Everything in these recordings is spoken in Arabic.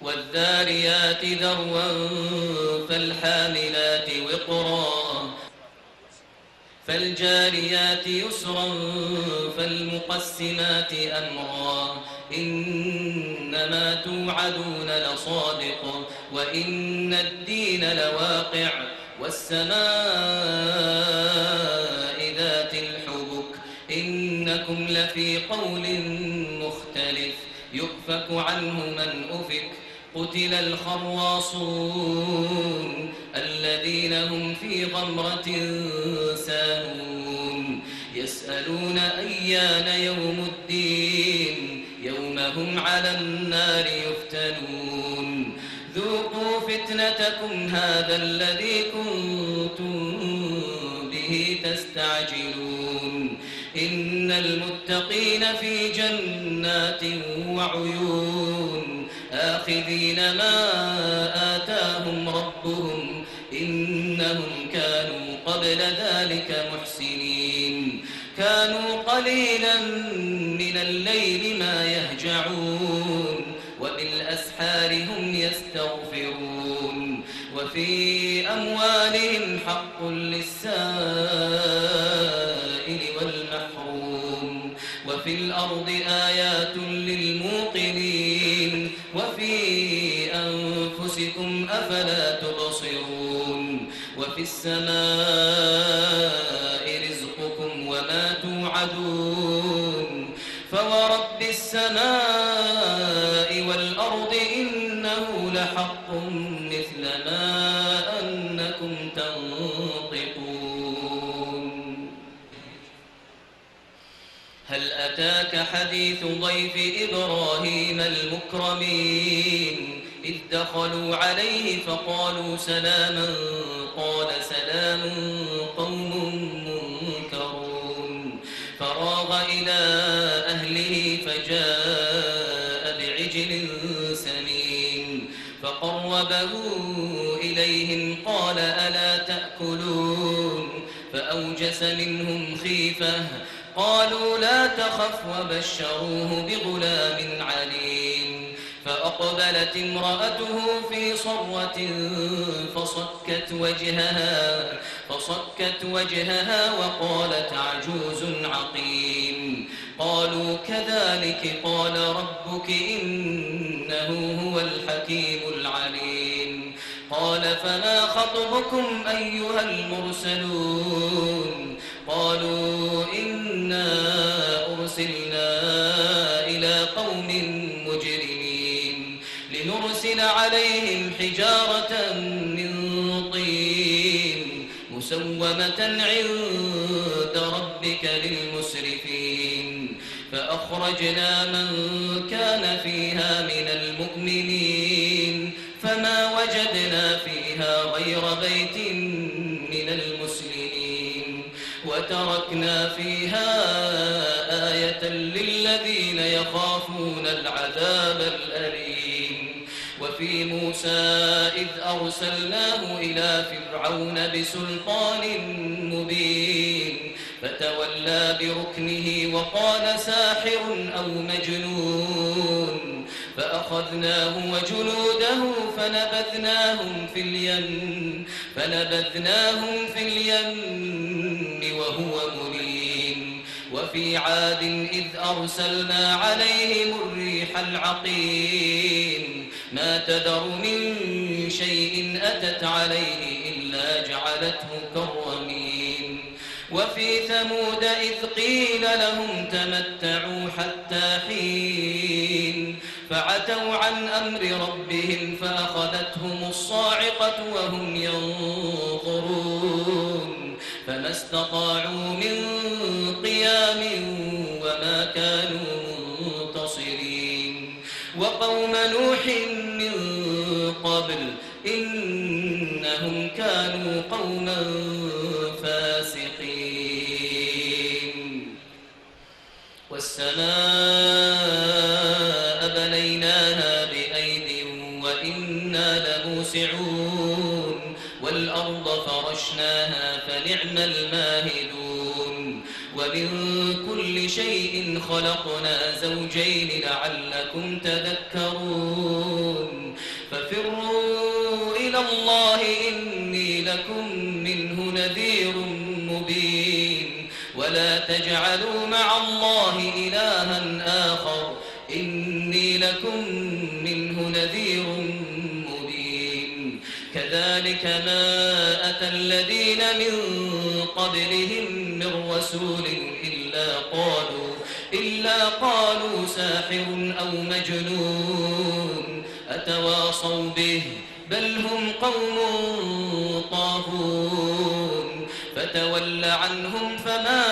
والذاريات ذروا فالحاملات وقرا فالجاريات يسرا فالمقسمات أمرا إنما توعدون لصادق وإن الدين لواقع والسماء ذات الحبك إنكم لفي قول مختلف يؤفك عنه من أفك قتل الخراصون الذين هم في غمرة ساهون يسألون أيان يوم الدين يوم هم على النار يفتنون ذوقوا فتنتكم هذا الذي كنتم به تستعجلون إن المتقين في جنات وعيون آخذين ما آتاهم ربهم إنهم كانوا قبل ذلك محسنين كانوا قليلا من الليل ما يهجعون وبالأسحار هم يستغفرون وفي أموالهم حق للسائل والمحروم وفي الأرض آيات للموقنين وفي أنفسكم أفلا تبصرون وفي السماء رزقكم وما توعدون فورب السماء والأرض إنه لحق مثل ما أنكم تنطقون هل أتاك حديث ضيف إبراهيم المكرمين إذ دخلوا عليه فقالوا سلاما قال سلام قوم منكرون فراغ إلى أهله فجاء بعجل سمين فقربه إليهم قال ألا تأكلون فأوجس منهم خيفة قالوا لا تخف وبشروه بغلام عليم فأقبلت امرأته في صرة فصكت وجهها وقالت عجوز عقيم قالوا كذلك قال ربك إنه هو الحكيم العليم قال فما خطبكم أيها المرسلون قالوا إنا أرسلنا إلى قوم مجرمين لنرسل عليهم حجارة من طين مسومة عند ربك للمسرفين فأخرجنا من كان فيها من المؤمنين فما وجدنا فيها غير بيت من المسلمين وتركنا فيها آية للذين يخافون العذاب الأليم وفي موسى إذ أرسلناه إلى فرعون بسلطان مبين فتولى بركنه وقال ساحر أو مجنون فأخذناه وجنوده فنبذناهم في اليم وهو مليم وفي عاد إذ أرسلنا عليهم الريح العقيم ما تذر من شيء أتت عليه إلا جعلته كالرميم وفي ثمود إذ قيل لهم تمتعوا حتى حين فعتوا عن أمر ربهم فأخذتهم الصاعقة وهم ينظرون فما استطاعوا من قيام وما كانوا منتصرين وقوم نوح من قبل إنهم كانوا قوما فاسقين والسماء بنيناها بأيد وإنا لموسعون والأرض فرشناها فنعم الماهدون ومن كل شيء خلقنا زوجين لعلكم تذكرون ففروا إلى الله إني لكم منه نذير مبين ولا تجعلوا مع الله إلها آخر إني لكم منه نذير مبين كذلك ما أتى الذين من قبلهم من رسول إلا قالوا ساحر أو مجنون أتواصوا به بل هم قوم طاغون فتول عنهم فما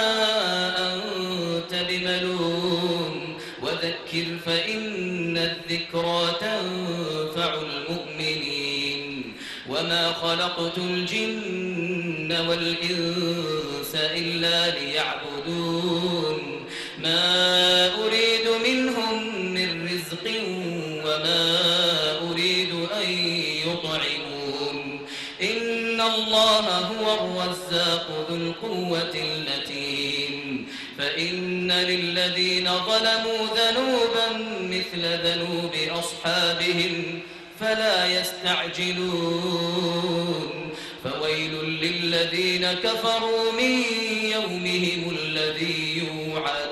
أنت بملوم وذكر فإن الذكرى تنفع المؤمنين وما خلقت الجن والإنس إلا ليعبدون ما أريد منهم من رزق وما أريد أن يطعمون إن الله هو الرزاق ذو القوة المتين فإن للذين ظلموا ذنوبا مثل ذنوب أصحابهم فلا يستعجلون فويل للذين كفروا من يومهم الذي يوعدون